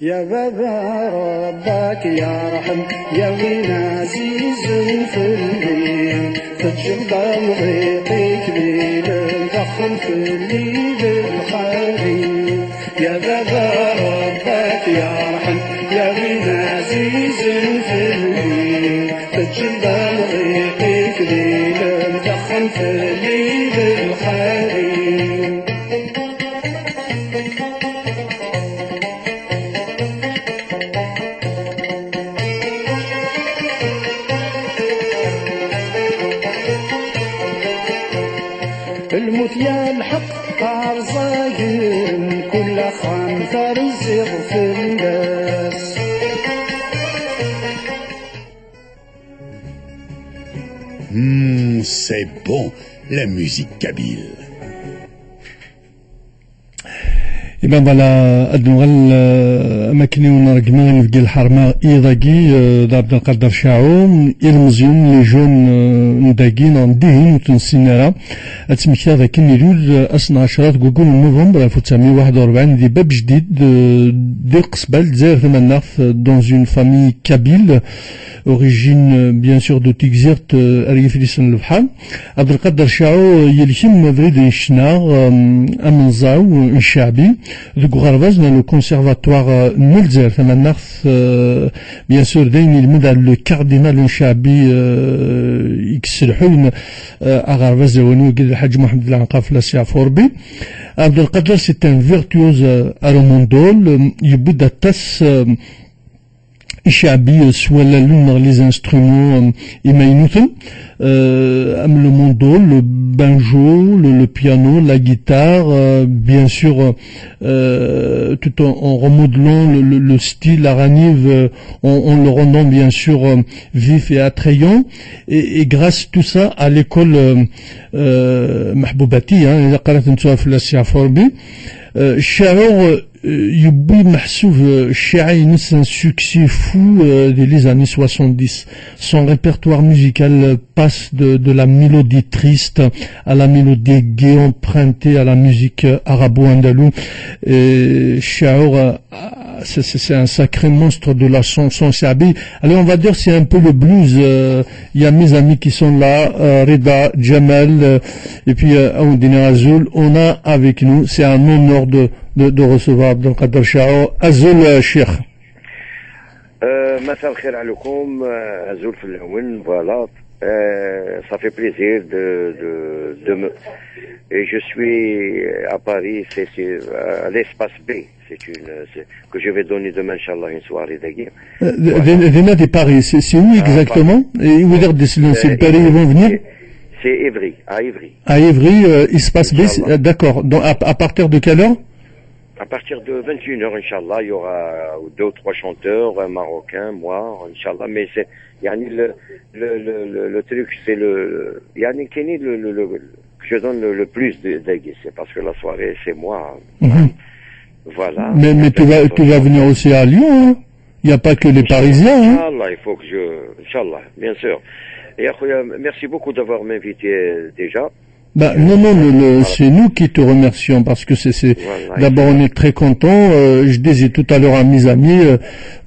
يا بابا ربك يا رحم يا وين عزيز في الليل تجلب مضيقك ليل دخل في الليل الخالي يا بابا ربك يا رحم يا وين عزيز في الليل تجلب مضيقك ليل دخل في الليل الخالي الموت يا الحق عرزاقين كل خام فرزق في الناس C'est bon, la musique kabyle. إذا فوالا الدول أماكن ونرقمين في الحرمة إيضاقي عبد القادر شاعو المزيون لي جون نداقين عندهم وتنسينارا أتمكى ذاك النيلول أصنع عشرات قوقول نوفمبر 1941 ذي باب جديد دي قصبال دزاير ثماناف dans une famille kabyle origine bien sûr de Tigzirt أريف لسان البحر عبد القادر شاعو يلهم فريد الشناغ أمنزاو الشعبي ذوك غرباز لو كونسيرفاتوار نلزر ثماناخ بيان سور داين المدى لو كاردينال الشعبي يكسلحون غرباز ونو قد الحاج محمد العنقاف لاسيا فوربي عبد القادر سي ان فيرتوز اروموندول يبدا تاس الشعبي سوالا لون لي انسترومون إماينوثن le mandol, le banjo, le piano, la guitare, bien sûr, tout en remodelant le style aranive, en le rendant bien sûr vif et attrayant, et grâce à tout ça à l'école Mahboubati, il a قرأت نتوها في الأسيا فوربي الشاعر يبي محسوب الشاعر نس un succès fou des années 70. Son répertoire musical passe de la mélodie triste à la mélodie gaie empruntée à la musique arabo-andalouse. Shaor, c'est un sacré monstre de la chanson shabi. Allez, on va dire c'est un peu le blues. Il y a mes amis qui sont là, Rida, Jamal, et puis Aoudine Azul. On a avec nous, c'est un honneur de recevoir Abdelkader Shaor. Azul Cheikh. مساء الخير عليكم عزول في الهون فوالا ça fait plaisir et je suis à Paris c'est à l'espace B que je vais donner demain inchallah une soirée d'ailleurs Venez de Paris c'est où exactement et où dire c'est le Paris ils vont venir c'est Évry à Évry espace B d'accord donc à partir de quelle heure à partir de 21h, Inch'Allah, il y aura 2 ou 3 chanteurs, un marocain, moi, Inch'Allah, mais c'est, yani, le truc, c'est yani, que je donne le plus d'aiguilles, c'est parce que la soirée, c'est moi. Voilà. Mais tu vas venir aussi à Lyon, hein? Il n'y a pas que les Parisiens, hein? Inch'Allah, il faut que Inch'Allah, bien sûr. Et merci beaucoup d'avoir m'invité déjà. Bah non, c'est nous qui te remercions parce que voilà, d'abord on est très contents. Je disais tout à l'heure à mes amis,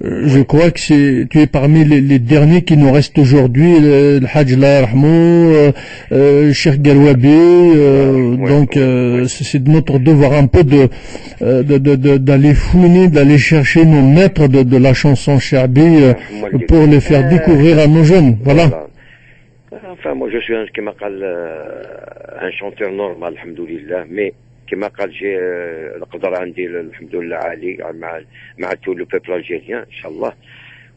je crois que tu es parmi les derniers qui nous restent aujourd'hui, le Hajj La Rahmou, Cheikh Galwabi, donc c'est de notre devoir un peu d'aller fouiner, d'aller chercher nos maîtres de la chanson Shabi pour les faire découvrir à nos jeunes. Voilà. Enfin, moi, je suis un chanteur normal, alhamdoulilah, mais كما قال جي القدرة عندي الحمد لله عالي مع tout le peuple algérien, Inch'Allah,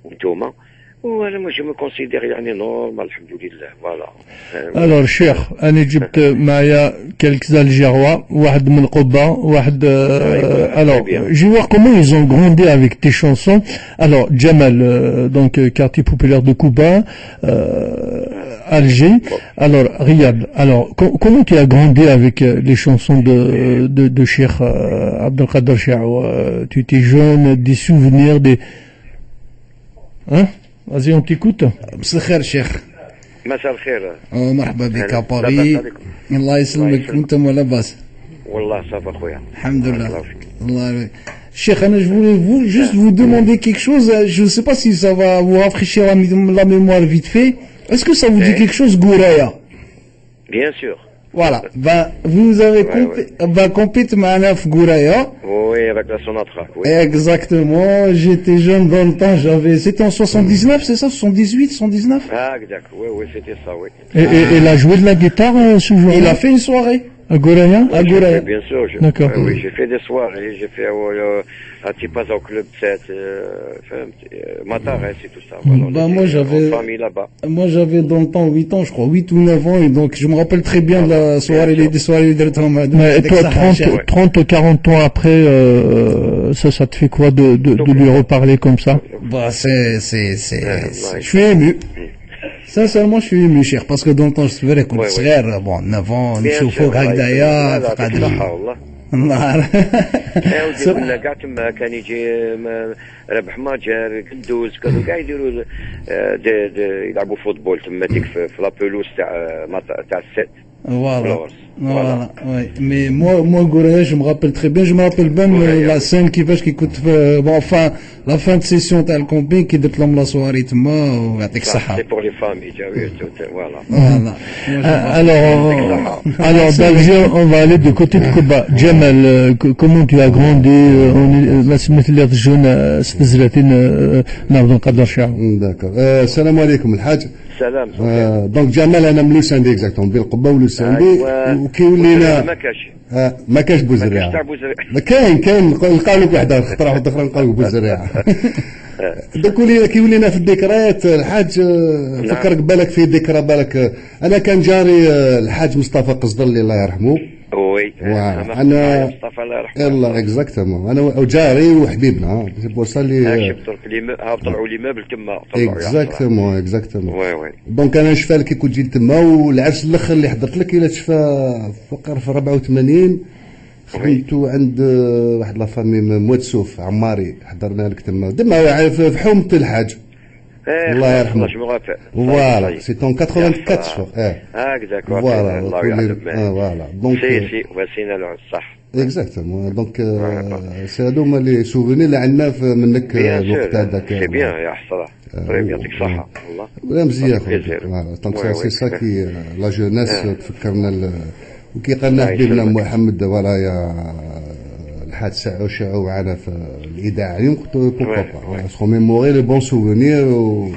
وانتوما. وانا moi je me considère يعني normal الحمد لله voilà. Alors, Cheikh, أنا جبت معايا quelques Algérois, واحد من قبة, واحد, alors, je vais voir comment ils ont grandi avec tes chansons. Alors, Jamal, donc, quartier populaire de Cuba, Alger. Alors, Riyad, alors, comment tu as grandi avec les chansons de Cheikh Abdelkader Chaou? Tu étais jeune, des souvenirs, des... Hein? Vas-y, on t'écoute. مساء الخير شيخ. مساء الخير. مرحبا بك اباري. الله يسلمك وانتم لاباس. والله صافا خويا. الحمد لله. الله Cheikh, je voulais juste vous demander quelque chose. Je ne sais pas si ça va vous rafraîchir la mémoire vite fait. Est-ce que ça vous dit quelque chose, Gouraya? Bien sûr. Voilà. Ben, vous avez complètement un Gouraya. Oui, avec la Sonatra. Oui. Exactement. J'étais jeune dans le temps. C'était en 79, c'est ça? 78, 79? Ah, exact. Oui, c'était ça, oui. Et il a joué de la guitare ce jour-là? Il a fait une soirée. À Gouraya? À Gouraya. Bien sûr. D'accord. Oui, j'ai fait des soirées. J'ai fait un petit pas au club 7, Matares et tout ça. Voilà, Bah, moi, j'avais, famille là-bas. moi, j'avais dans le temps 8 ans, je crois, 8 ou 9 ans, et donc, je me rappelle très bien de la soirée, des soirées de Mais toi, 30 ou 40 ans après, ça te fait quoi de lui reparler comme ça? Bah, je suis ému. Sincèrement, je suis ému, cher, parce que dans le temps, je suis vrai, comme صغير, bon, 9 ans, نشوفوك هكذايا فقد كنا كاع تما كان يجي ربح ماجر قندوز كانوا كاع يديروا يلعبوا فوتبول تما ديك في لابولوس تاع السيت. Voilà, ouais. Mais moi, Gouraya, je me rappelle très bien, je me rappelle même la scène qui coûte, bon, enfin, la fin de session t'as le camping qui déclame la soirée, ou avec ça. C'est pour les familles, voilà. Voilà. Alors, d'Alger, on va aller du côté de Cuba. Jamal, comment tu as grandi, مثل اللي الجون سنزلتين نعرض نقدر شعر. D'accord. السلام عليكم الحاج. سلام. دونك جمال انا من لوساندي اكزاكتوم بين القبه ولوساندي وكيولينا ما كاش بوزريعه كاين نلقاو لك واحد اخترع واحد اخرى نلقاو بوزريعه دوك كيولينا في الذكريات الحاج فكرك بالك في ذكرى بالك انا كان جاري الحاج مصطفى قصدلي الله يرحمه وي انا مصطفى الله يرحمه يلا اكزاكتومون انا وجاري وحبيبنا بورصه اللي طلعوا لي مابل تما اكزاكتومون وي دونك انا شفا كي كنت جيت تما والعرس الاخر اللي حضرت لك الى تشفى فقر في 84 خدمتو عند واحد لا فامي مواتسوف عماري حضرنا لك تما في حومه الحاج الله يرحمه فوالا سي تون 84 شهور هكذاك فوالا الله يعلم فوالا دونك سي وسينا له صح اكزاكتومون دونك سي هذوما لي سوفوني اللي عندنا منك الوقت هذاك سي بيان يا حصره طيب يعطيك الصحه والله مزيان خويا دونك سي سا كي لا جونيس تفكرنا وكي قالنا حبيبنا محمد ولا يا الحاد ساعة شاعوا معنا في الإذاعة اليوم قلت بوكا با سخو ميموري لي بون سوفونير و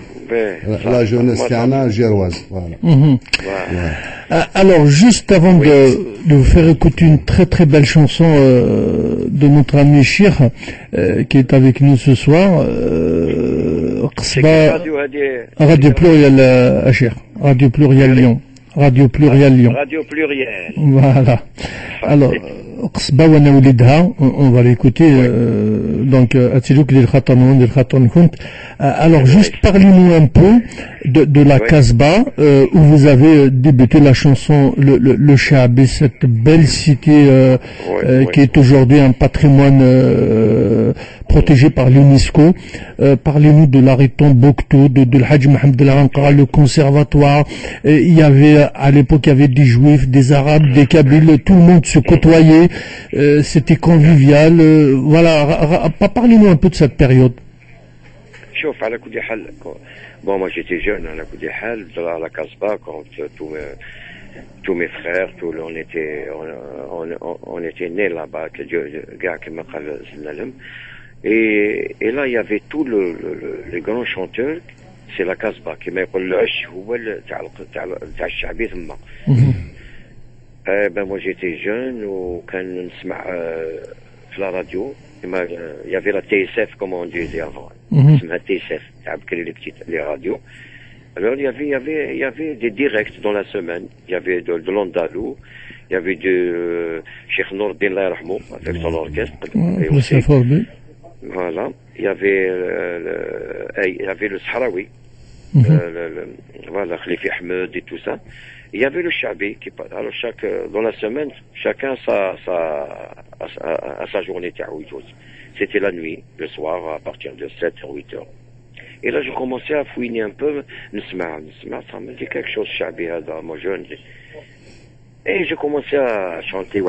لا جونيس تاعنا جيرواز فوالا. Alors, juste avant de vous faire écouter une très très belle chanson de notre ami Chir, qui est avec nous ce soir, Radio Pluriel Chir, Radio Pluriel Lyon. Radio Pluriel Lyon. Radio Pluriel. Voilà. Alors, قصبة وانا ولدها on va l'écouter donc اتسلوك ديال الخطر ديال الخطر كنت. Alors juste parlez-nous un peu de la Casbah où vous avez débuté la chanson le Chaabé, cette belle cité qui est aujourd'hui un patrimoine protégé par l'UNESCO. Parlez-nous de l'arrêt Tombouctou, de l'Hajj Mohamed El Ankara, le conservatoire. Il y avait à l'époque il y avait des Juifs, des Arabes, des Kabyles, tout le monde se côtoyait. C'était convivial. Voilà, parlez-nous un peu de cette période. شوف على كل حال bon moi j'étais jeune على كل حال à la Casbah quand tous mes frères on était nés là-bas gars كما قال زلالم et là il y avait tous les grands chanteurs c'est la Casbah كما يقول العش هو تاع الشعبي ثم ben moi j'étais jeune وكان نسمع في la radio il y avait la TSF comme on disait avant les radios. Alors il y avait des directs dans la semaine. Il y avait de l'Andalou, il y avait de Cheikh Nourdin Allah yarhamou avec son orchestre. Voilà, il y avait le Sahraoui, voilà, Khalifi Ahmed et tout ça. Il y avait le Chabi qui alors dans la semaine chacun a sa journée. C'était la nuit, le soir à partir de 7 ou 8 heures. Et là, je commençais à fouiner un peu, ça me dit quelque chose, Chabi, moi jeune. Et je commençais à chanter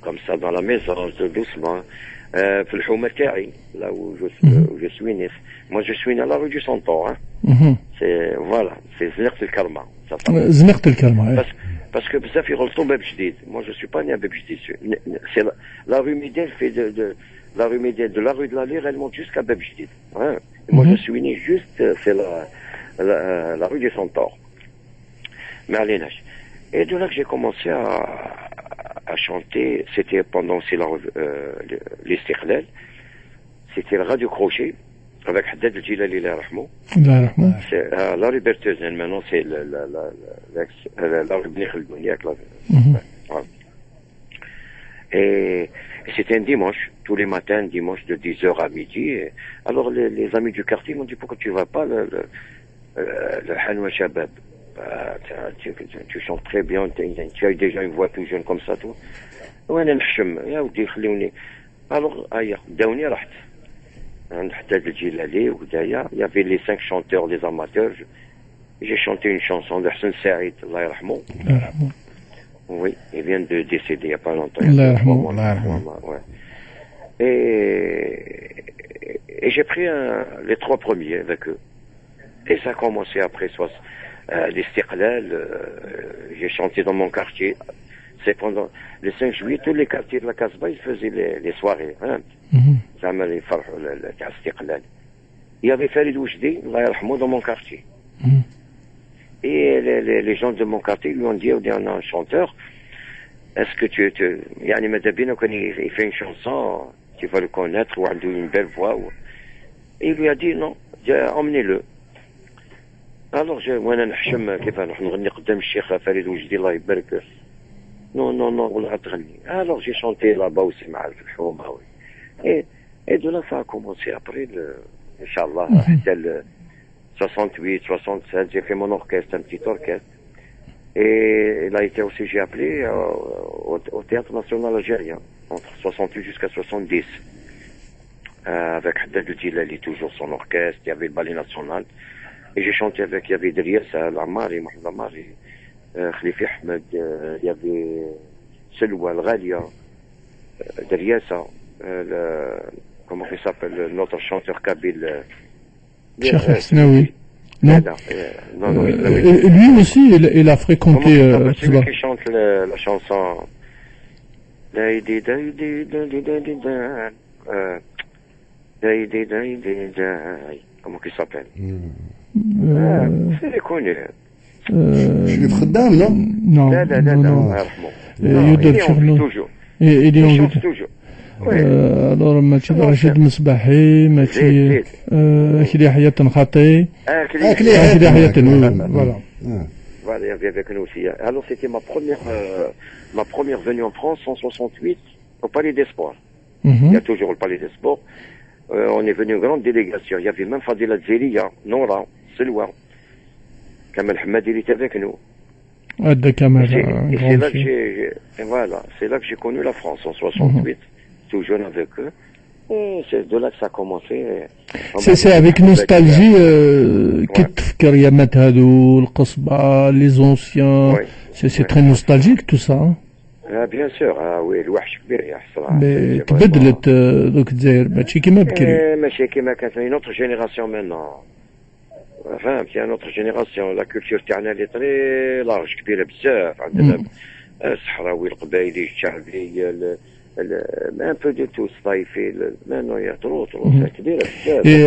comme ça dans la maison, doucement, là où je suis né. Moi, je suis né à la rue du Centaure, hein. C'est Znert el-Karma. Znert el-Karma, parce que ça fait retour Bab Jdid. Moi, je suis pas né à Bab Jdid. C'est la rue Médel fait la rue Médel, de la rue de la Lyre, elle monte jusqu'à Bab Jdid. Hein. Moi, je suis né juste, c'est la rue du Centaure. Mais à l'Énage. Et de là que j'ai commencé à chanter, c'était pendant aussi l'Istiqlal. C'était le Radio Crochet, avec Haddad el-Jilali Allah yarhamou. C'est la rue Berteusen, maintenant c'est la rue Bni Khaldouniak. Et c'était un dimanche, tous les matins, dimanche de 10h à midi. Et alors les amis du quartier m'ont dit pourquoi tu vas pas le Hanwa Shabab. Tu chantes très bien, tu as déjà une voix plus jeune comme ça, toi. وانا نحشم يا ودي خليوني. Alors داوني رحت عند حداد الجيلالي وبداية il y avait les 5 chanteurs, les amateurs. J'ai chanté une chanson de Hassan Saïd, Allah yarhamou. Oui, il vient de décéder il n'y a pas longtemps. Allah yarhamou. Et j'ai pris les 3 premiers avec eux. Et ça a commencé après l'Istiqlal. J'ai chanté dans mon quartier. C'est pendant le 5 juillet, tous les quartiers de la Casbah, ils faisaient les soirées. Hein. Il y avait Farid Oujdi, Allah yarhamou, dans mon quartier. Et les gens de mon quartier lui ont dit, on a un chanteur, est-ce que yani Madabino, quand il fait une chanson, tu vas le connaître, ou une belle voix. Et il lui a dit, non, emmenez-le. Alors, وانا نحشم كيف نروح نغني قدام الشيخ فريد وجدي الله يبارك. Non, ولا تغني. Alors j'ai chanté là-bas aussi مع الحومة. Et de là ça a commencé après Inch'Allah, c'était le 68, 76, j'ai fait mon orchestre, un petit orchestre. Et il a été aussi, j'ai appelé au Théâtre National Algérien, entre 68 jusqu'à 70. Avec Haddad el-Jilali, toujours son orchestre, il y avait le Ballet National. Et j'ai chanté avec, il y avait Driassa, Al-Amari, Mohamed Amari, Khalifi Ahmed, il y avait Selwa, Al-Ghalia, Driassa, comment il s'appelle, notre chanteur kabyle. Cheikh Hasnaoui. Non. Lui aussi, il a fréquenté. Celui qui chante la chanson. Comment il s'appelle? C'est connu. Chérif Khaddam, non? Non. Il chante toujours. Il chante toujours. alors ماشي رشيد مصباحي ماشي كلي حياة تنخطي كلي حياة voilà. Voilà, il y avait avec nous aussi. Alors c'était ma première venue en France en 68 au Palais des Sports. Il y a toujours le Palais des Sports. On est venu une grande délégation. Il y avait même Fadila Zeliya, Nora, Selwa, Kamal Hamadi, il était avec nous. C'est là que j'ai connu la France en 68. Tout jeune avec eux. Et c'est de là que ça a commencé. C'est avec nostalgie كتفكر يامات هادو القصبة les anciens. C'est très nostalgique tout ça. Bien sûr, oui, الوحش كبير يا حسرة. Mais تبدلت دوك الجزائر ماشي كيما بكري. ماشي كيما كانت une autre génération maintenant. Enfin, il y a une autre génération. La culture تاعنا اللي très large كبيرة بزاف. عندنا الصحراوي القبائلي الشعبي un peu de tout, maintenant il y a trop, c'est كبيرة بزاف. Et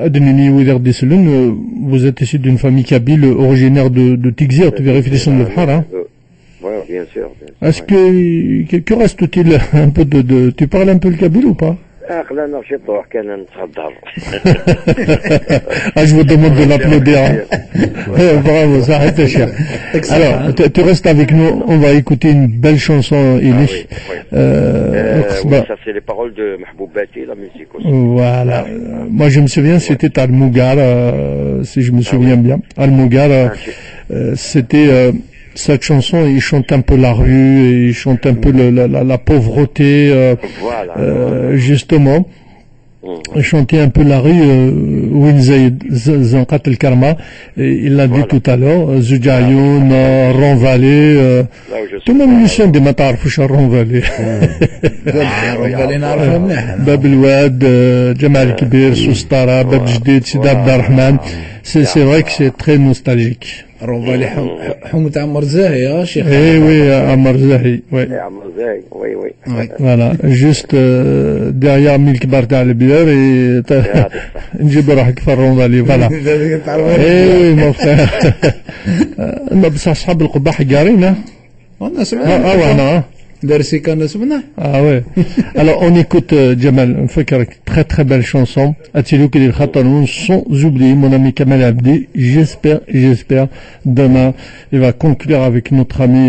Adenini Ouider Selun, vous êtes issu d'une famille kabyle originaire de Tigzir, tu vérifies son Bahar, hein? Oui, bien sûr. Est-ce que reste-t-il un peu tu parles un peu le kabyle ou pas? قلنا شي طروح كان نتهضر. Je vous demande de l'applaudir. Bravo, ça arrête cher. Alors, tu restes avec nous, on va écouter une belle chanson, Elie. Oui, ça c'est les paroles de Mahboub Bati, la musique aussi. Voilà. Moi je me souviens, c'était Al-Mougar, si je me souviens bien. Al-Mougar, c'était... cette chanson, il chante un peu la rue, il chante un peu la pauvreté, justement. Chanter un peu la rue, Win Zanqat el Karma, il l'a dit tout à l'heure, Zoujayoun, Ronvalé, tout le monde musicien de Matarfouch Ronvalé. Ronvalé نعرفها مليح. باب الواد, Jamal Kibir, Soustara, Bab Jdid, Sidi Abdelrahman. C'est vrai que c'est très nostalgique. Ronvalé حومة عمر زاهي يا شيخ. Eh oui, Amar Zahi, oui. Amar Zahi, oui. Voilà, juste derrière Milk Bar تاع البير نجيب روحك في الرونفالي فوالا. اي مون فخير. بصح صحاب القباح قارينا. انا سمعنا. وانا درسي كان سمعنا. ouais. Alors on écoute Jamal, نفكرك très très belle chanson. Atilou qui dit Khatanou sans oublier mon ami Kamal Abdi. J'espère demain il va conclure avec notre ami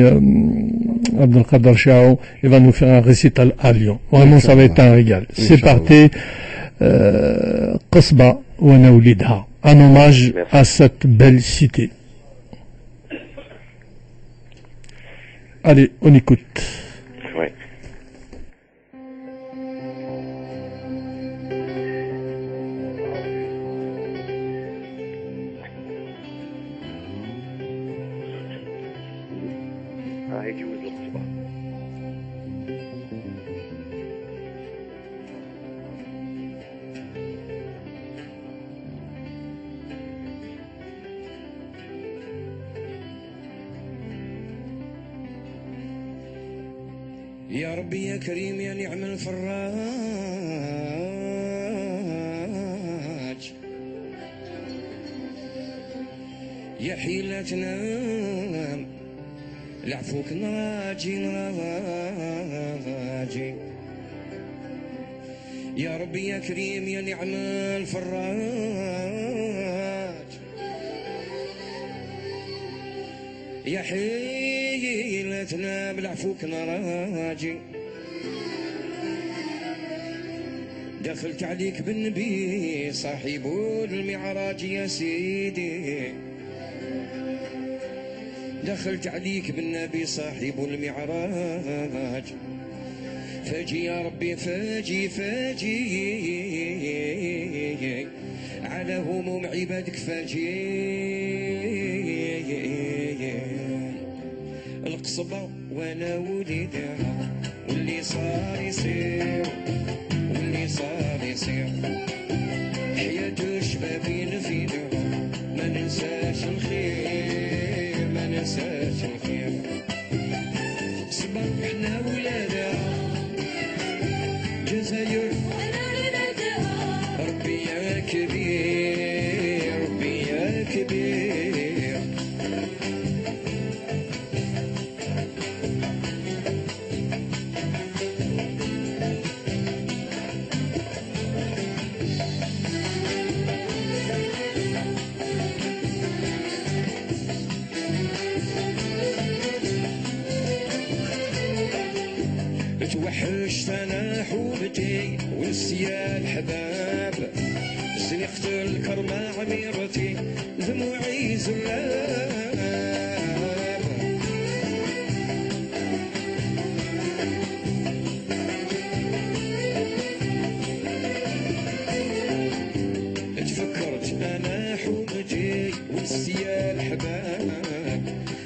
Abdelkader Chao. Il va nous faire un récital à Lyon. Vraiment ça va être un régal. C'est parti. Qasba wa Naoulidha. Un hommage à cette belle cité. Allez, on écoute. Ouais. يجوز الخطبة. يا ربي يا كريم يا نعم الفراج يا حيلتنا لعفوك نراجي يا ربي يا كريم يا نعم الفراج يا حيلتنا بالعفوك نراجي دخلت عليك بالنبي صاحب المعراج يا سيدي دخلت عليك بالنبي صاحب المعراج فاجي يا ربي فاجي على هموم عبادك فاجي القصبة وانا وليدها واللي صار يصير حياة الشبابين فينا ما ننساش الخير صبر احنا ولادها جزاير ربي يا كبير توحشت انا حوبتي ونسيا الحباب زنقت الكرمة عميرتي دموعي زلاب تفكرت انا حوبتي ونسيا الحباب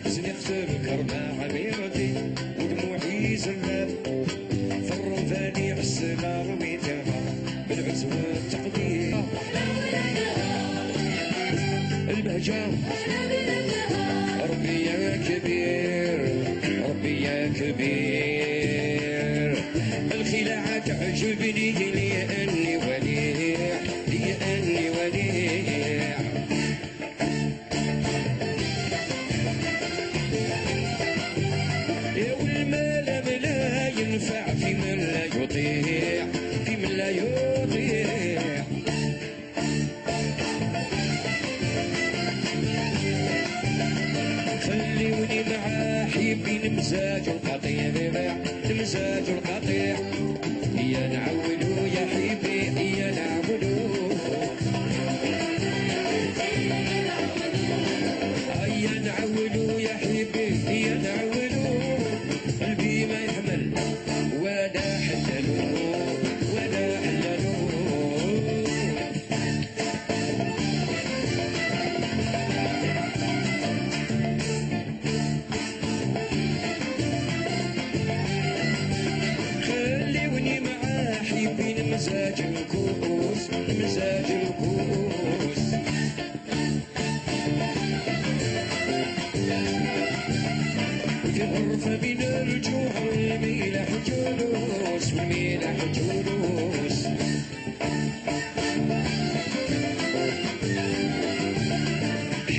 زنقت الكرمة عميرتي ودموعي زلاب فرنفاني عالسنار ويتها بالعزوة التقدير البهجة ربي يا كبير الخلاعة تعجبني لأني وليع والمال لا ينفع في من لا يطيع المزاج القطيع المزاج القطيع يا نعولو يا حبيبي يا نعولو يا نعولو يا حبيبي يا نعولو قلبي ما يحمل ولا حللو ولا حللو خليوني معاه حبين مزاج الكوس مزاج الكوس في غرفة بين الرجوع والميلح جلوس والميلح جلوس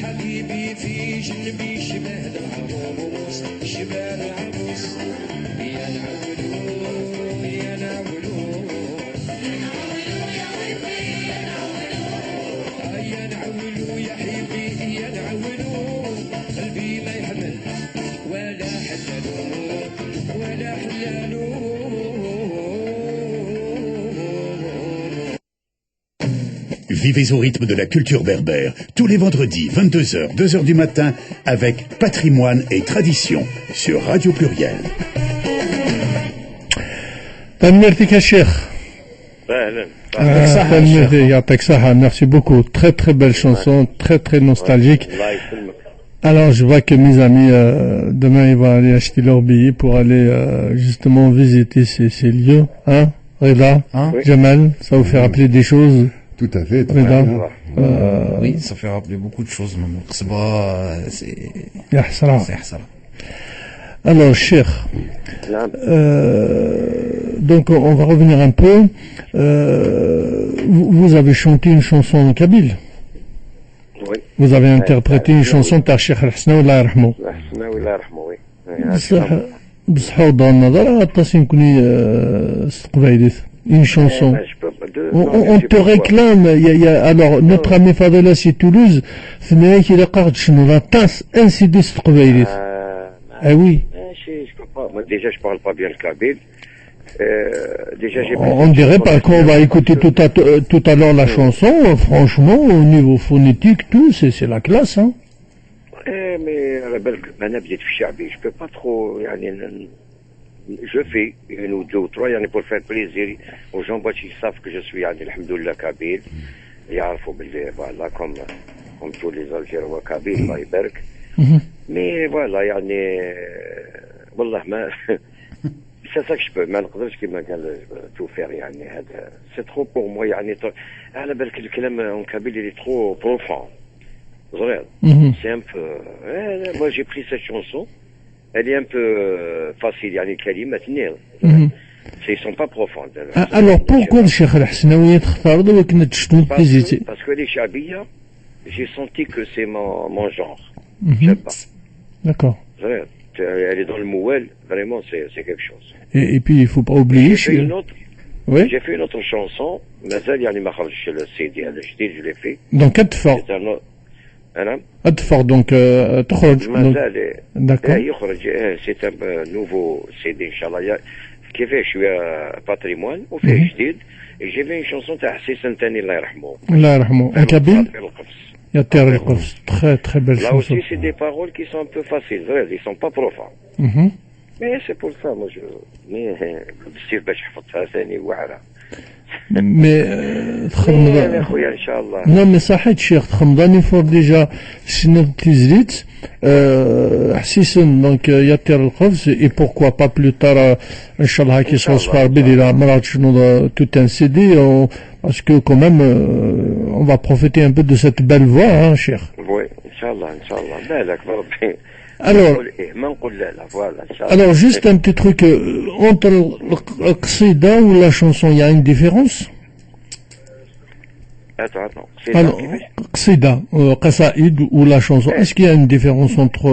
حبيبي في جنبي شبه العروس شبه العروس يا نعولو يا نعولو يا نعولو يا حبيبي يا نعولو قلبي ما يحمل ولا حللو ولا حللو Vivez au rythme de la culture berbère, tous les vendredis, 22h, 2h du matin, avec Patrimoine et Tradition, sur Radio Pluriel. Merci beaucoup. Très très belle chanson, très très nostalgique. Alors je vois que mes amis, demain ils vont aller acheter leur billet pour aller justement visiter ces lieux. Hein, Reda, Jamal, ça vous fait rappeler des choses. Tout à fait. Oui, ça fait rappeler beaucoup de choses. C'est Alors, cher, donc on va revenir un peu. Vous avez chanté une chanson en kabyle. Oui. Vous avez interprété une chanson de Cheikh Al-Hasnaoui, Allah yarhamou. بصح وضع النظر التصين كوني استقبايلت une chanson. On te réclame, alors notre ami Fadela c'est Toulouse, فنايك إلا قاعد شنو لا طاس انسي دي استقبايلت. Ah oui. Je peux pas. Moi déjà je parle pas bien le kabyle. Déjà j'ai. On dirait pas qu'on va écouter tout à l'heure la chanson. Franchement, au niveau phonétique, tout, c'est la classe, hein. Mais على بالك أنا بديت في الشعبي. Je peux pas trop يعني. Je fais une ou deux ou trois يعني pour faire plaisir aux gens باش ils savent que je suis يعني الحمد لله kabyle. يعرفوا باللي voilà comme tous les Algériens kabyle الله يبارك. Mais voilà يعني والله ما c'est ça que je peux ما نقدرش كيما قال tout faire يعني هذا c'est trop pour moi يعني على بالك الكلام en kabyle il est trop profond. C'est un peu moi j'ai pris cette chanson elle est un peu facile يعني الكلمات نيل ils sont pas profondes. Alors pourquoi le Cheikh Al-Hasnaoui اختار ولكن شنو تزيد parce que les chabia j'ai senti que c'est mon genre. Je sais pas. D'accord. Elle est dans le mouel, vraiment c'est quelque chose. Et puis il faut pas oublier j'ai fait une autre chanson مازال يعني ما خرجش le CD هذا جديد je l'ai fait. Donc أدفع. أنا أدفع donc تخرج. مازال. D'accord. يخرج c'est un nouveau CD إن شاء الله كيفاش شوية patrimoine وفيه جديد. Et j'ai fait une chanson تاع حسين سنتاني الله يرحمه. الله يرحمه. En kabyle. Il y a Terre et Qofs, très très belle là chanson. Là aussi, c'est des paroles qui sont un peu faciles, vrai, ils sont pas profonds. Mais c'est pour ça, moi, mais بصير باش حفظتها ثاني واعرة. Mais يا خويا إن شاء الله. Non, mais صحيت شيخ تخمضاني فور ديجا شنو تزريت حسيسن دونك يا تير القفز et pourquoi pas plus tard إن شاء الله كي صوصفار بدي لا مرات شنو tout un CD parce que quand même on va profiter un peu de cette belle voix hein cher. Oui, Inch'Allah, بالك بربي. Alors juste un petit truc entre le qsida ou la chanson il y a une différence? Attends. Alors qsida, qasaïd ou la chanson, est-ce qu'il y a une différence entre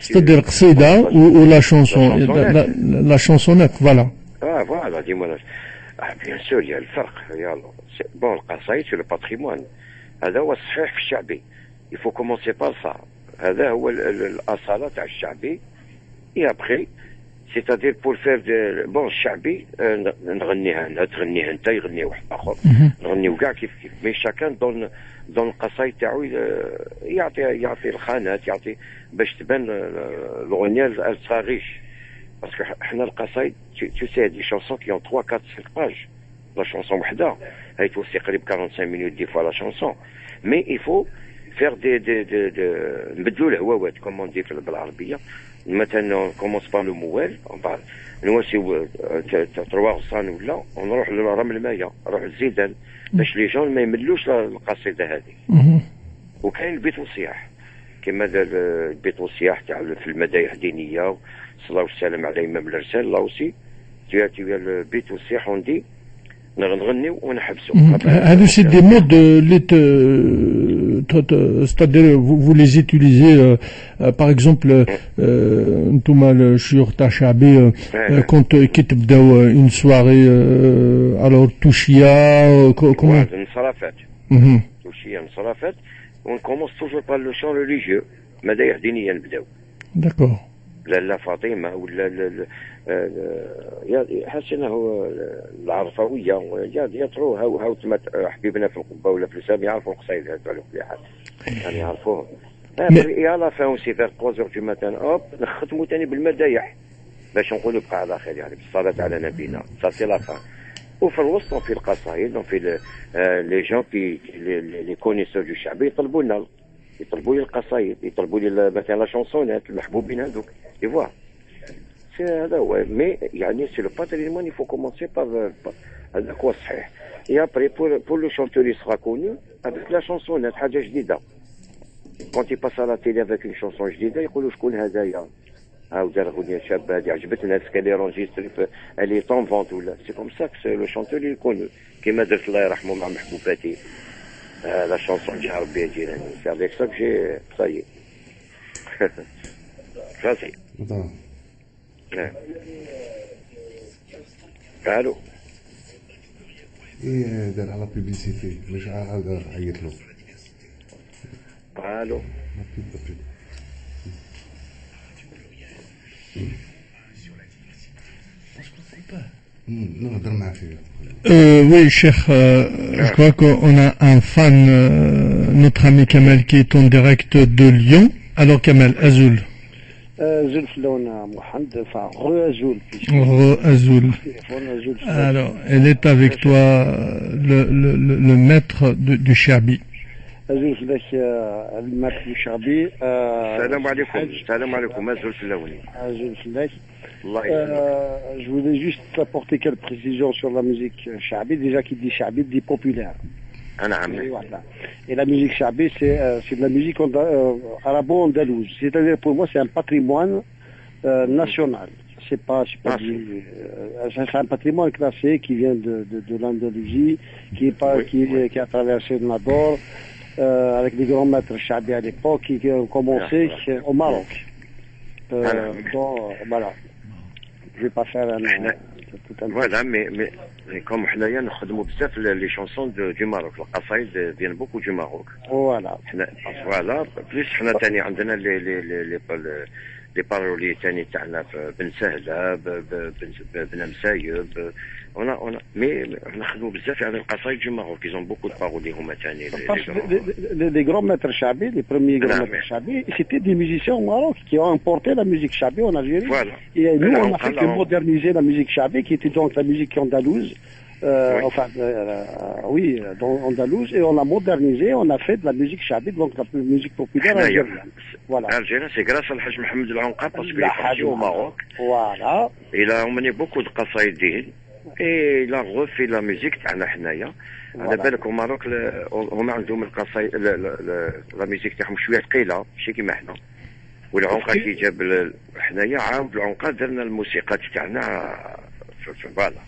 c'est-à-dire qsida ou la chanson, la chansonnette, voilà. Ah voilà, dis-moi. Ah, bien sûr, il y a le فرق. Bon, le qasaïd c'est le patrimoine. هذا هو الصحيح في الشعبي. Il faut commencer par ça. هذا هو الأصالة تاع الشعبي et après, c'est-à-dire pour faire bon الشعبي نغنيها انا تغنيها انت يغني واحد اخر نغنيو كاع كيف مي شاكان دون القصايد تاعو يعطي الخانات يعطي باش تبان الاغنيه الصغيش باسكو حنا القصايد tu sais des chansons qui ont 3 4 5 pages la chanson وحده هي توصي قريب 45 minutes des fois la chanson mais il faut faire des نبدلوا الهواوات كوم اون دي بالعربيه مثلا كومونس بار لو موال نواسيو 3 غصان ولا ونروح لرمل المايه نروح للزيدان باش لي جون ما يملوش القصيده هذه وكاين البيت والصياح كما دار البيت والصياح تاع في المدايح الدينيه صلاه والسلام على الامام الرسال الله aussi tu as le البيت والصياح وندي نغنيو ونحبسوا هذو سي دي مود c'est-à-dire vous les utilisez par exemple نتوما الشيوخ تاع شعبي كنت كي تبداو اون سواري alors توشيا comment انصرافات توشيا انصرافات on commence toujours par le chant religieux مدايح دينيه نبداو d'accord لا فاطمه ولا حسنا هو العرفويه يطروها وهاو حبيبنا في القبه ولا في السام يعرفوا القصايد هذو على كل حال يعني يعرفوهم يا لا فاون سي فير 3 دو ماتان اوب نختموا ثاني بالمدايح باش نقولوا بقى على خير يعني بالصلاه على نبينا سا سي لا فان وفي الوسط في القصايد في لي جون كي لي كونيسور دو شعبي يطلبوا لنا يطلبوا لي القصايد يطلبوا لي مثلا لا شونسونات المحبوبين هذوك اي فوا سي هذا هو مي يعني سي لو باتريمون يفو كومونسي بار هذاك هو الصحيح اي ابري بور لو شونتور يسرا كونو افيك لا شونسونات حاجه جديده كونتي باس على تيلي افيك اون شونسون جديده يقولوا شكون هذايا هاو دار اغنيه شابه هذه عجبتنا هذيك اللي رونجيستري الي طون فونت ولا سي كوم سا كو لو شونتور يكونو كيما درت الله يرحمه مع محبوباتي la chanson que j'ai arrêté de dire, c'est avec ça que j'ai, ça y est. Ça c'est. Allô. ايه دار على بيبليسيتي مش عاود عيط له. الو. نهضر معاه فيه. Oui, cher, je crois qu'on a un fan, notre ami Kamel, qui est en direct de Lyon. Alors Kamel, Azul. Azul Flouna Mohamed, enfin Re-Azul. Re-Azul. Alors, elle est avec toi, le maître du Charbi. Azul Flouna, le maître du Charbi. Salam alaikum, Azul Flouna. Azul Flouna. Je voulais juste apporter quelques précisions sur la musique Charbi. Déjà, qui dit Charbi dit populaire. Voilà. Et la musique Charbi, c'est de la musique arabo-andalouse. C'est-à-dire, pour moi, c'est un patrimoine national. C'est un patrimoine classé qui vient de l'Andalousie, qui a traversé le Nador, avec des grands maîtres Charbi à l'époque, qui ont commencé au Maroc. Voilà. Je vais pas faire Voilà, mais comme حنايا نخدموا بزاف les chansons du Maroc, القصايد viennent beaucoup du Maroc. Voilà. Voilà, plus حنا تاني عندنا les paroliers تاني تاعنا بن سهلة بن مسايب mais نخدموا بزاف على القصايد du Maroc, ils ont beaucoup de paroliers هما تاني les grands maîtres Charbi, les premiers grands maîtres Charbi, c'était des musiciens au Maroc qui ont importé la musique Charbi en Algérie. Voilà. Et nous, on a fait que moderniser la musique Charbi, qui était donc la musique andalouse. Dans Andalouse, et on a modernisé, on a fait de la musique Charbi, donc la musique populaire algérienne. Voilà. Algérie, c'est grâce à Al-Hajj Mohamed Al-Anqa, parce qu'il est parti au Maroc. Voilà. Il a emmené beaucoup de qasaïdines, et il a refait la musique تاعنا حنايا. على بالك au Maroc هما عندهم القصايد la musique تاعهم شويه ثقيله ماشي كيما حنا. والعنقا كي جاب حنايا عاود العنقا درنا الموسيقى تاعنا فوالا.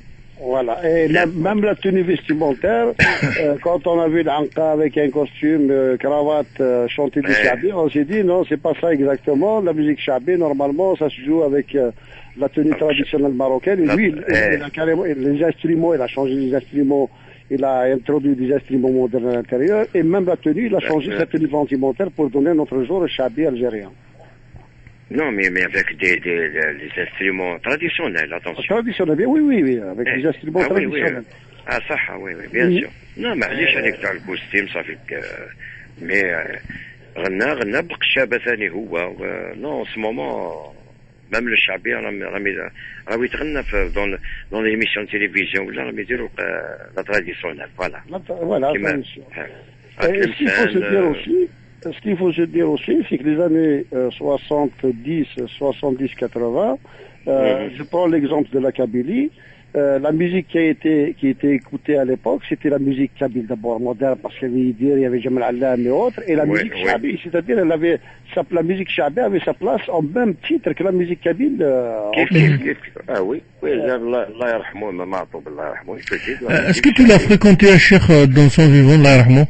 Voilà, et même la tenue vestimentaire, quand on a vu l'Anqa avec un costume, cravate, chanter du Charbi, on s'est dit non, c'est pas ça exactement. La musique Charbi, normalement, ça se joue avec la tenue traditionnelle marocaine. Et lui, il a carrément, les instruments, il a changé les instruments, il a introduit des instruments modernes à l'intérieur, et même la tenue, il a changé sa tenue vestimentaire pour donner notre jour au Charbi algérien. Non, mais avec les instruments traditionnels, attention. Traditionnels, oui, avec des instruments traditionnels. Ah, ça, oui, bien sûr. Non, mais علاش هذيك تاع الكوستيم صافي مي غنى بقشابه ثاني هو نو سو مومون ميم لو الشعبي راهو يتغنى دون لي ميسيون تيليفزيون ولا راهم يديروا لا تراديسيونيل فوالا Ce qu'il faut se dire aussi, c'est que les années 70, 80, je prends l'exemple de la Kabylie. La musique qui était écoutée à l'époque, c'était la musique kabyle d'abord moderne, parce qu'il y avait Jamal Allam et autres, et la musique chabi, c'est-à-dire la musique chabi avait sa place en même titre que la musique kabyle. Ah oui, Allah yarhamou, Ma'atoub, Allah yarhamou. Est-ce que tu l'as fréquenté à Cheikh dans son vivant, Allah yarhamou?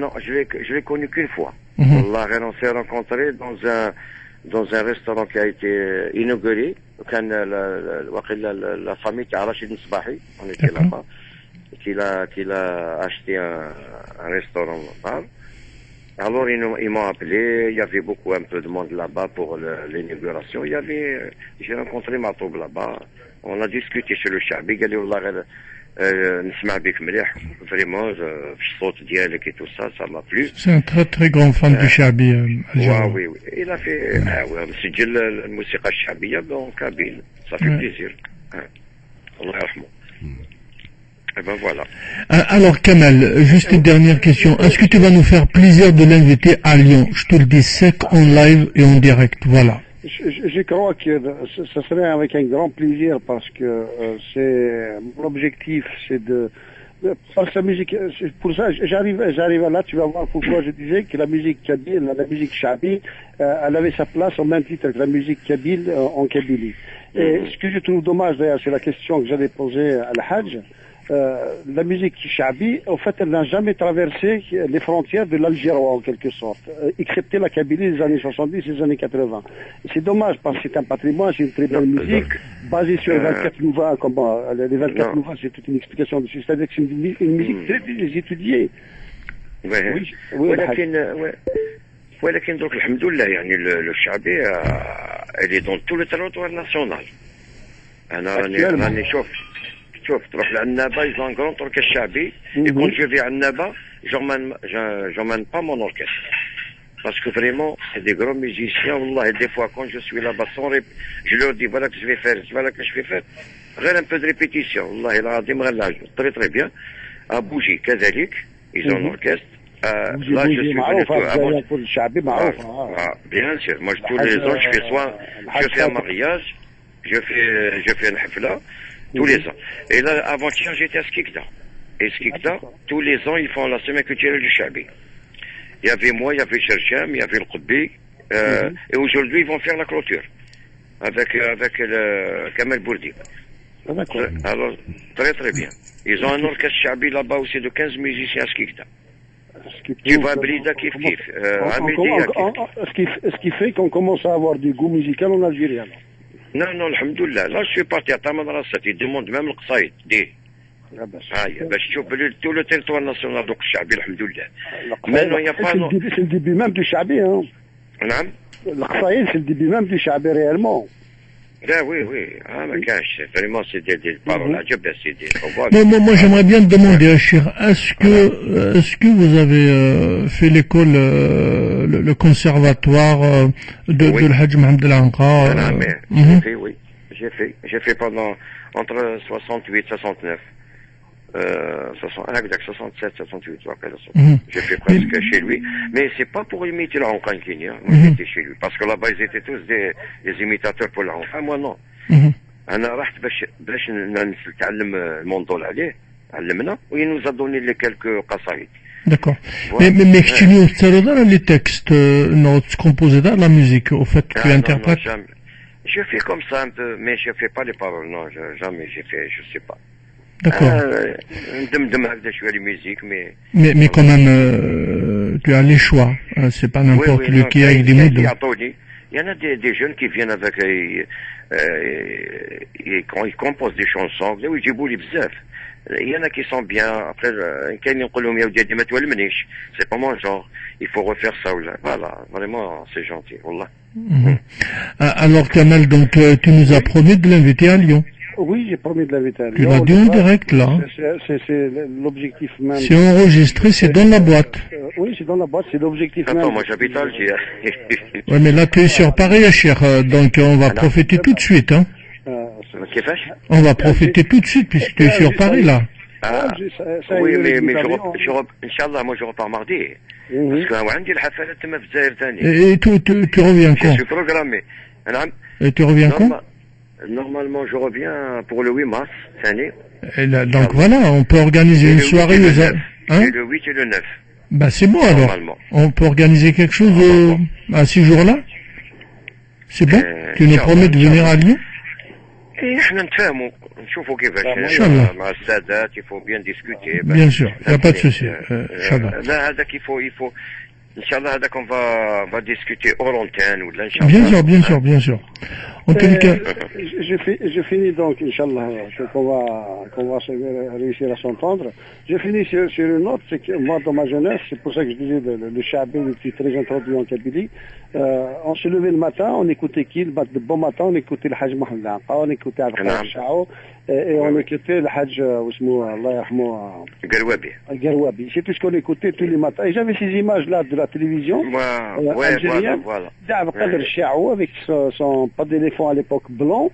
Non, je l'ai connu qu'une fois. On s'est rencontrés dans un restaurant qui a été inauguré. كان la famille qui a Rachid Nsbahi, on était là-bas, qu'il a acheté un restaurant là-bas. Alors ils m'ont appelé, il y avait un peu de monde là-bas pour l'inauguration. J'ai rencontré Ma'atoub là-bas, on a discuté sur le Chabi, قال لي والله نسمع بك مليح فريمون في الصوت ديالك et tout ça, ça m'a plu. C'est un très très grand fan du Chabi. Oui, il a fait مسجل الموسيقى الشعبية en Kabyle, ça fait plaisir. Allah yarhamou. Et ben voilà. Alors Kamal, juste une dernière question. Est-ce que tu vas nous faire plaisir de l'inviter à Lyon? Je te le dis sec, en live et en direct, voilà. Je crois que ce serait avec un grand plaisir parce que mon objectif, c'est parce que la musique, pour ça, j'arrive là, tu vas voir pourquoi je disais que la musique kabyle, la musique chabi, elle avait sa place au même titre que la musique kabyle en Kabylie. Et ce que je trouve dommage d'ailleurs, c'est la question que j'allais poser à l'Hajj. La musique chabi, en fait, elle n'a jamais traversé les frontières de l'Algérie en quelque sorte, excepté la Kabylie des années 70 et des années 80. C'est dommage parce que c'est un patrimoine, c'est une très belle musique, basée sur les 24 nouvelles, les 24 nouvelles, c'est toute une explication dessus. C'est-à-dire que c'est une musique très étudiée. ولكن دوك الحمد لله يعني الشعبي اللي دون تو لو تيريتوار ناسيونال. انا راني شوف تروح لعنابه يزون كرون ترك الشعبي يكون جو في عنابه j'emmène pas mon orchestre parce que vraiment c'est des grands musiciens والله des fois quand je suis là-bas je leur dis voilà que je vais faire غير un peu de répétition والله العظيم غير العجب très bien à Bougie كذلك ils ont un orchestre. Là, je suis bien sûr. Moi, tous les ans, je fais un mariage, je fais un hafla, tous les ans. Et là, avant-hier, j'étais à Skikda. Et Skikda, tous les ans, ils font la semaine culturelle du Chabi. Il y avait moi, il y avait Chercham, il y avait le Qutbi, et aujourd'hui, ils vont faire la clôture avec le Kamel Bourdi. Alors, très bien. Ils ont un orchestre Chabi là-bas aussi de 15 musiciens à Skikda. Tu vas Brida kif. Ce qui fait qu'on commence à avoir du goût musical en Algérie. Non, alhamdoulilah. Là, je suis parti à Tamadrasat. Ils demandent même le qsaïd. باش تشوف tout le territoire national donc الشعبي الحمدلله. Maintenant, il n'y a pas... C'est le début même du Chabi. نعم. Le qsaïd, c'est le début même du Chabi réellement. Oui. ما كانش. Vraiment, c'est des paroles عجب سيدي. Moi, j'aimerais bien te demander, Cheikh, est-ce que vous avez fait l'école, le conservatoire de l'Hajj Mohamed El Anqa? Oui. J'ai fait pendant entre 68 69. 67, 68, j'ai fait presque chez lui, mais c'est pas pour imiter la Honkan Kenya, moi j'étais chez lui, parce que là-bas ils étaient tous des imitateurs pour la Honkan, moi non. أنا رحت باش نتعلم الموندول عليه علمنا وي nous a donné les quelques قصايد. D'accord. Mais tu lis aussi les textes, non, tu composes la musique, au fait, tu interprètes. Je fais comme ça un peu, mais je fais pas les paroles, non, jamais j'ai fait, je sais pas. D'accord. Mais quand même, tu as les choix. C'est pas n'importe qui avec des mots. Il y en a des jeunes qui viennent avec quand ils composent des chansons, oui, j'ai voulu bzaf. Il y en a qui sont bien. Après, c'est pas mon genre. Il faut refaire ça. Voilà, vraiment, c'est gentil. Wallah. Alors, Kamal, donc, tu nous as promis de l'inviter à Lyon. Oui, j'ai promis de l'inviter à Lyon. Tu l'as dit en direct, là. C'est l'objectif même. C'est enregistré, c'est dans la boîte. Oui, c'est dans la boîte, c'est l'objectif même. Attends, moi j'habite à Alger. Ouais, mais là, tu es sur Paris, cher, donc on va profiter tout de suite, hein. On va profiter tout de suite, puisque tu es sur Paris, là. Ah, oui, mais Inch'Allah, moi je repars mardi. Parce que عندي الحفلات تما في الجزائر ثاني. Et tu reviens quand? Je suis programmé. Et tu reviens quand? Normalement, je reviens pour le 8 mars, cette année. Et là, donc voilà, on peut organiser une soirée. Hein? Le 8 et le 9. Bah c'est bon alors. On peut organiser quelque chose à ces jours-là. C'est bon. Tu nous promets de venir à Lyon. احنا نتفاهموا نشوفوا كيفاش مع السادات il faut bien discuter. Bien sûr, il n'y a pas de souci. Inch'Allah. لا هذاك il faut Inch'Allah هذاك on va discuter hors antenne ou là Inch'Allah. Bien sûr. En tous les cas, je finis donc, Inch'Allah, qu'on va réussir à s'entendre. Je finis sur une note, c'est que moi, dans ma jeunesse, c'est pour ça que je disais le Chabi était très introduit en Kabylie. On se levait le matin, on écoutait qui? Le bon matin, on écoutait le Hajj Mohamed Aqa, on écoutait Al Shao, et on écoutait le Hajj, Allah yarhamou, Garouabi. C'est tout ce qu'on écoutait tous les matins. Et j'avais ces images-là de la télévision. Voilà. Qadr Shao, avec son pas d'éléphant à l'époque blanc,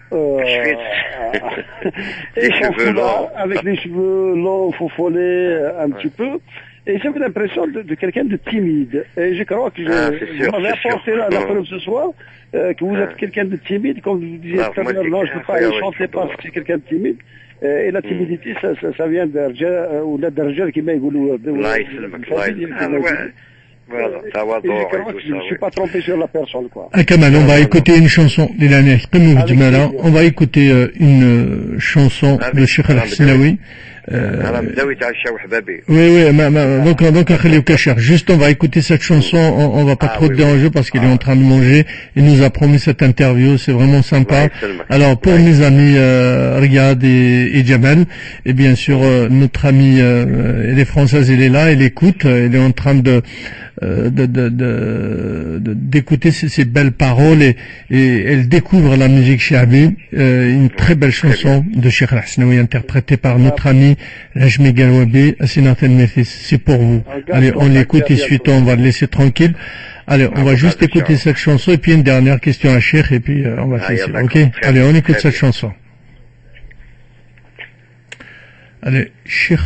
et son foulard, avec les cheveux longs, faufolés, un petit peu. Et j'avais l'impression de quelqu'un de timide. Et je crois que vous m'avez apporté la preuve ce soir, que vous êtes quelqu'un de timide, comme vous disiez tout à l'heure, non, je ne peux pas chanter parce que c'est quelqu'un de timide. Et la timidité, ça vient d'Arjel, ou d'Arjel qui m'a égoulou. Voilà, je ne suis pas trompé sur la personne, quoi. Kamal, on va écouter une chanson. On va écouter une chanson de Cheikh Al-Hasnaoui. Oui, donc juste on va écouter cette chanson, on va pas trop te déranger parce qu'il est en train de manger, il nous a promis cette interview, c'est vraiment sympa. Alors pour mes amis Riyad et Jamal, et bien sûr notre amie elle est française, elle est là, elle écoute, elle est en train d'écouter ces belles paroles et elle découvre la musique Chabi, une très belle chanson de Cheikh Al-Hasnaoui interprétée par notre ami Rajmi Garouabi, c'est pour vous. Allez, on l'écoute et suite on va le laisser tranquille. Allez, on va juste écouter cette chanson et puis une dernière question à Cheikh et puis on va faire ça. Ok? Allez, on écoute cette chanson. Allez, Cheikh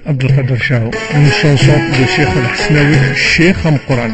Abdelkader Chao, une chanson de Cheikh Al-Hasnaoui, Cheikh Am-Qur'an.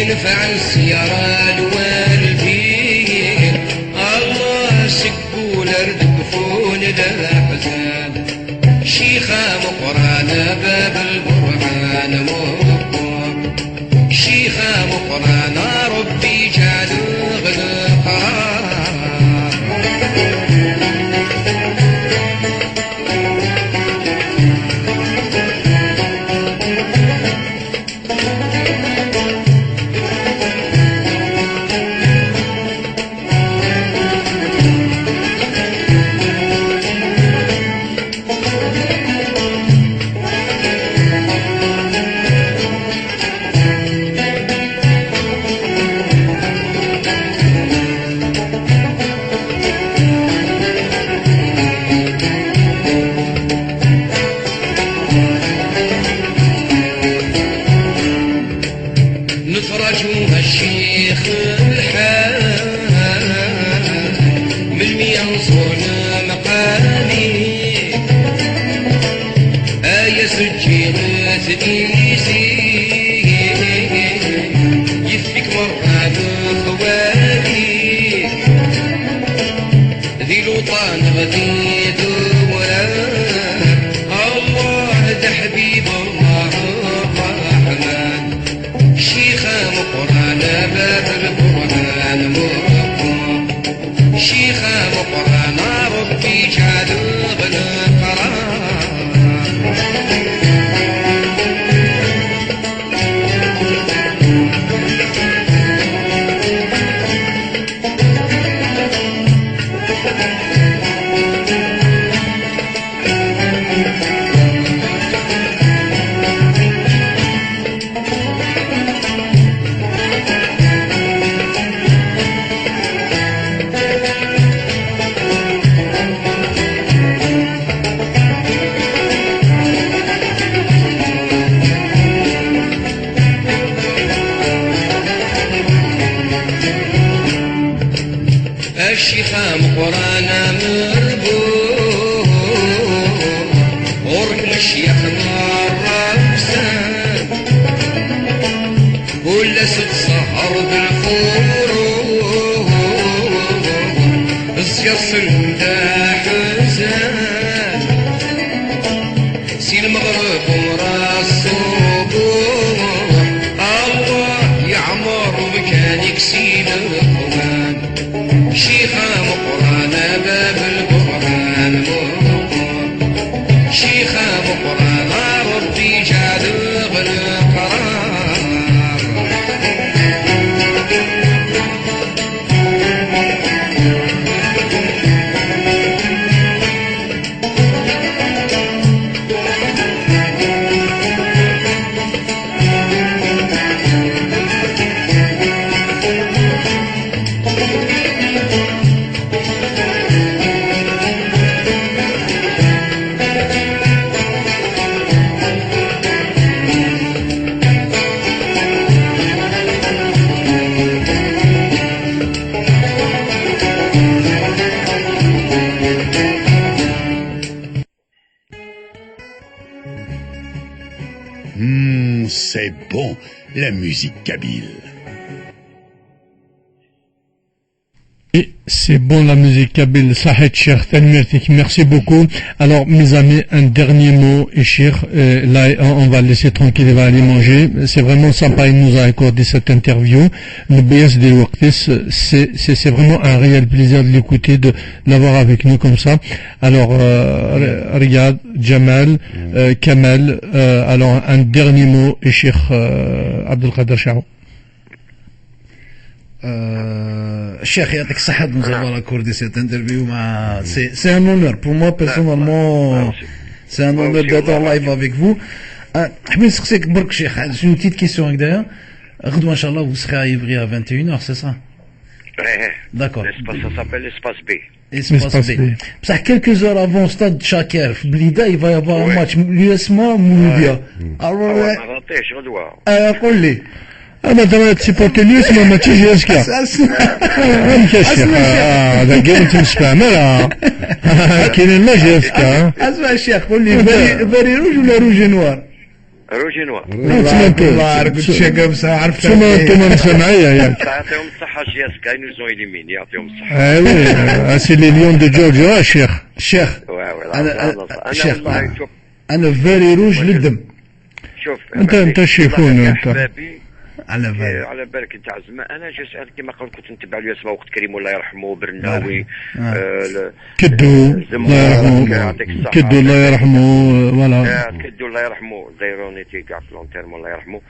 نفع السيارة الوالدين الله سكون اردكفون للحزان شيخة مقرانة باب القرآن مقر شيخة مقرانة ربي جعل غلقان رجوها الشيخ الحال من ينصون مقامي آية سجي غثنيسي يفك مرة خوالي ذي لوطان غدي دورا الله ده حبيب الله الرحمن شيخة مقرانا باب القرآن مقرا شيخة مقرانا ربي جعل غنا قرار الشيخة مقرانا مربوط ورك الشيخ مرابسان ولا ست سهر بالفروض الزيصل دا حزان سي المغرب وراس الصبوح الله يعمر مكانك سيد القرآن شيخة مقرانا باب القرآن مقرا شيخة مقرانا ربي جعل غنا قرار C'est bon, la musique kabyle. Et c'est bon la musique kabyle, Sahed Cheikh Tanmirtik, merci beaucoup. Alors mes amis, un dernier mot, Cheikh, là on va le laisser tranquille, il va aller manger. C'est vraiment sympa, il nous a accordé cette interview. Le BS des Waqtis, c'est vraiment un réel plaisir de l'écouter, de l'avoir avec nous comme ça. Alors Riyad, Jamal, Kamal, alors un dernier mot, Cheikh Abdelkader Chao. Cheikh يعطيك الصحة de nous avoir accordé cette interview. C'est un honneur pour moi personnellement. C'est un honneur d'être en live avec vous. حبيت نسقسيك برك شيخ une petite question هكذايا. غدوة إن شاء الله vous serez à Ivry à 21h, c'est ça? D'accord. Ça s'appelle l'espace B. Espace B. بصح quelques heures avant stade شاكر في بليدة il va y avoir un match l'USMA مولوديا. Alors ما نعطيش غدوة. قول لي. أنا دابا تسيبورتي اليوس ما تيجي ياسكا أنت الشيخ هذا كاين تنسمع مالا كاين لا جاسكا اسمع الشيخ قول لي فاري روج ولا روج نوار؟ روج نوار. الله قلت شيخ بصح عرفت انتم سامعيا ياك يعطيهم الصحة جاسكا ينزلوا إليمين يعطيهم الصحة. ايوي سي لي ليون دو جورجيا الشيخ الشيخ أنا أنا فاري روج للدم. شوف انت الشيفون انت على بالك انت عزمة انا جالس كما قلت كنت نتبع له اسماء وقت كريم الله يرحمه برناوي كدو الله يرحمه كدو الله يرحمه فوالا كدو الله يرحمه زيرونيتي كاع في لونتيرمون الله يرحمه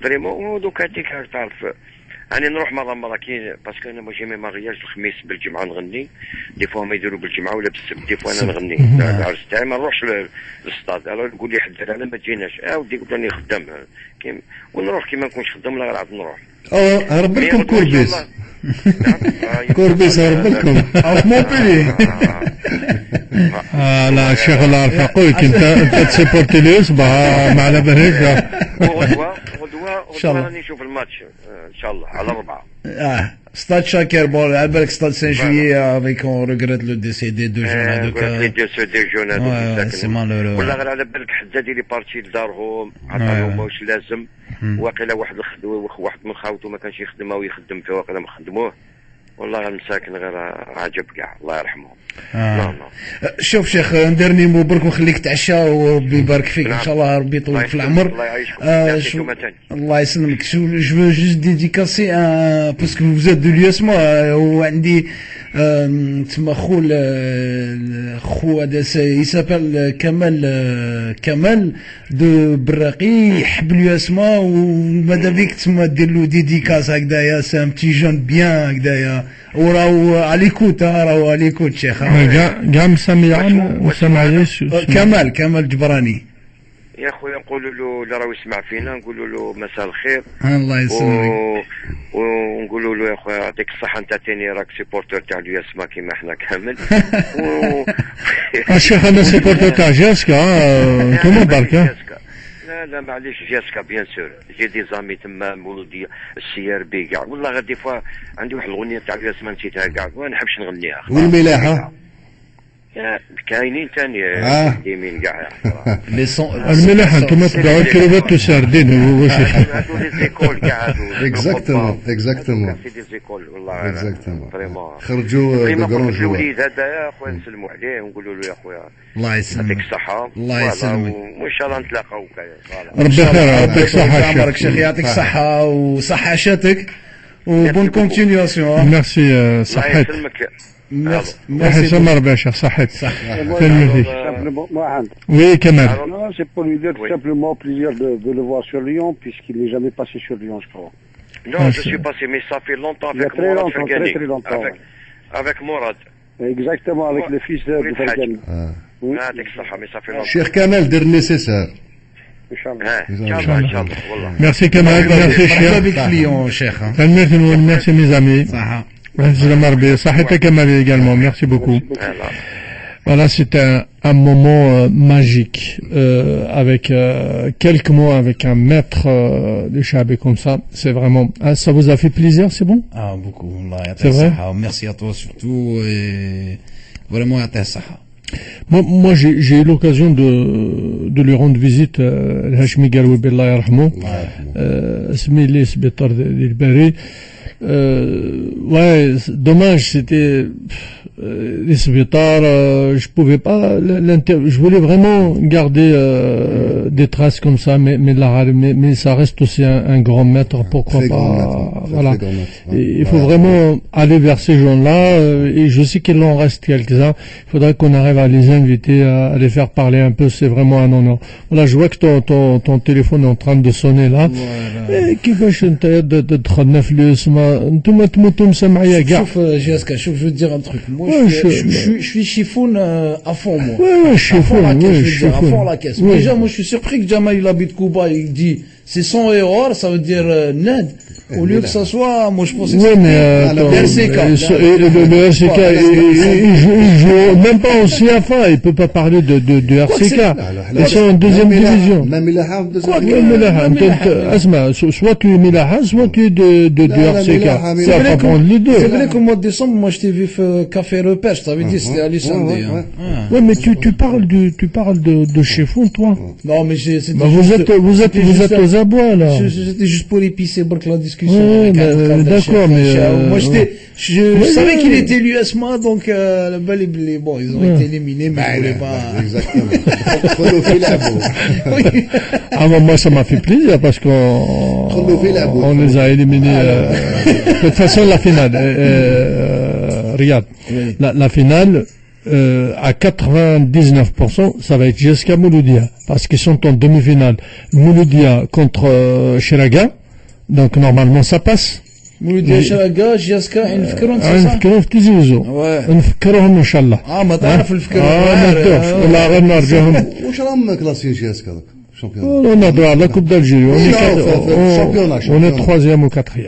فريمون دوكا هذيك تعرف انا نروح مرة كاين باسكو انا جي مي مارياج الخميس بالجمعة نغني دي فوا ما يديروا بالجمعة ولا بالسبت دي فوا انا نغني العرس تاعي ما نروحش للستاد الو يقول لي حد انا ما تجيناش ودي قلت راني خدام ونروح كي ما نكونش خدام ولا غير نروح رب لكم كوربيس كوربيس رب لكم او مونبلي لا الشيخ الله يرفع قولك انت تسيبورتي ليوس ما على بالك ان شاء الله راني نشوف الماتش ان شاء الله على 4. ستاد شاكر بون على بالك ستاد سان جويي افيك اون ريغريت لو ديسيدي دو جون هذوك لي دو جون هذوك سي مالورو ولا غير على بالك حتى دي بارتي لدارهم عطاهم واش لازم واقيلا واحد من خاوته ما كانش يخدم او يخدم فيه واقيلا ما خدموه والله المساكن غير عجب كاع الله يرحمهم. شوف شيخ نديرني مو برك ونخليك تعشى وربي يبارك فيك ان شاء الله ربي يطول في العمر. الله يسلمك. جو veux juste dédicacer parce que vous êtes de l'USMA وعندي تما خو هذا يسابل كمال دو براقي يحب الياسما وماذا بيك تما دير له ديديكاس هكذايا سام بتي جون بيان هكذايا وراهو عليكوت راهو عليكوت شيخ كاع مسامعين كمال جبراني يا خويا نقولوا له اللي راهو يسمع فينا نقولوا له مساء الخير. الله يسلمك. ونقولوا له يا خويا يعطيك الصحه انت تاني راك سيبورتور تاع الياسما كيما احنا كامل. الشيخ انا سيبورتور تاع جاسكا انتوما برك. لا معليش جاسكا بيان سور جي دي زامي تما مولوديه السي ار بي كاع والله غير دي فوا عندي واحد الاغنيه تاع الياسما نسيتها كاع ما نحبش نغنيها. والملاحه كاينين ثاني قديمين كاع الملاحه انتم تبعوا الكروبات وساردين واش هادو لي زيكول كاع هادو اكزاكتومون سي دي زيكول والله اكزاكتومون فريمون خرجوا دو غران جوار. الوليد هذا يا خويا نسلموا عليه ونقولوا له يا خويا الله يسلمك يعطيك الصحه الله يسلمك وان شاء الله نتلاقاو ربي خير يعطيك الصحه عمرك شيخ يعطيك الصحه وصحه شاتك وبون كونتينياسيون. ميرسي صحيت Merci سمر باشا صحيت Oui, Kamal. Non, c'est pour lui dire tout simplement plaisir de le voir sur Lyon, puisqu'il n'est jamais passé sur Lyon, je crois. Non, je suis passé, mais ça fait longtemps avec Mourad Fergani. Très longtemps. Avec Mourad. Exactement, avec le fils de Fergani. mais ça fait longtemps. Cheikh Kamal, der nécessaire. Inch'Allah, wallah. Merci Kamal, merci Cheikh. Merci mes amis. Merci beaucoup. Voilà, c'est un moment magique avec quelques mots avec un maître de Chabé comme ça. C'est vraiment. Ça vous a fait plaisir, c'est bon? Beaucoup. C'est vrai. Merci à toi surtout et vraiment à ta saha. Moi j'ai eu l'occasion de lui rendre visite Hachmi Garoui Billah yarhamou. Smili Sbitar del Bari. Ouais, dommage, c'était les sbitars, je pouvais pas je voulais vraiment garder des traces comme ça, mais ça reste aussi un grand maître, pourquoi pas. Voilà. Il faut vraiment aller vers ces gens-là, et je sais qu'il en reste quelques-uns. Il faudrait qu'on arrive à les inviter, à les faire parler un peu, c'est vraiment un honneur. Voilà, je vois que ton téléphone est en train de sonner là. كيفاش انت تدخلنا في الاسم انتم تموتوا مسمعيه كاع. شوف جاسكا شوف جو دير ان تروك moi je suis chiffon à fond moi. Ouais, chiffon, à fond la caisse. Déjà moi je suis surpris que Jamal il habite Cuba, il dit c'est 100 €, ça veut dire NED. Au lieu que ça soit, moi je pensais que c'était le RCK. Le RCK, il joue même pas au CFA, il peut pas parler de RCK. Ils sont en deuxième division. Quoi que Milaha, soit tu es Milaha, soit tu es de RCK. Ça va prendre les deux. C'est vrai qu'au mois de décembre, moi je t'ai vu faire Café Repère, je t'avais dit c'était à Lissandé. Ouais, mais tu parles de chez Fond, toi. Non, mais vous êtes aux abois là. C'était juste pour épicer la discussion. D'accord, mais moi je savais qu'il était l'USMA, donc bon, ils ont été éliminés, mais je voulais pas. Exactement. Ah, moi ça m'a fait plaisir parce qu'on les a éliminés. De toute façon, la finale, Riyad, la finale. À 99%, ça va être Jessica Mouloudia, parce qu'ils sont en demi-finale. Mouloudia contre Chiraga, donc normalement ça passe. مولودية شراقة جاسكا نفكرهم نفكرهم في تيزوزو نفكرهم ان شاء الله. ما تعرف الفكرة. ما نعرفش والله غير نرجعهم. واش راهم كلاسيين جاسكا شامبيون؟ نهضروا على كوب دالجيري. On est 3e ou 4e.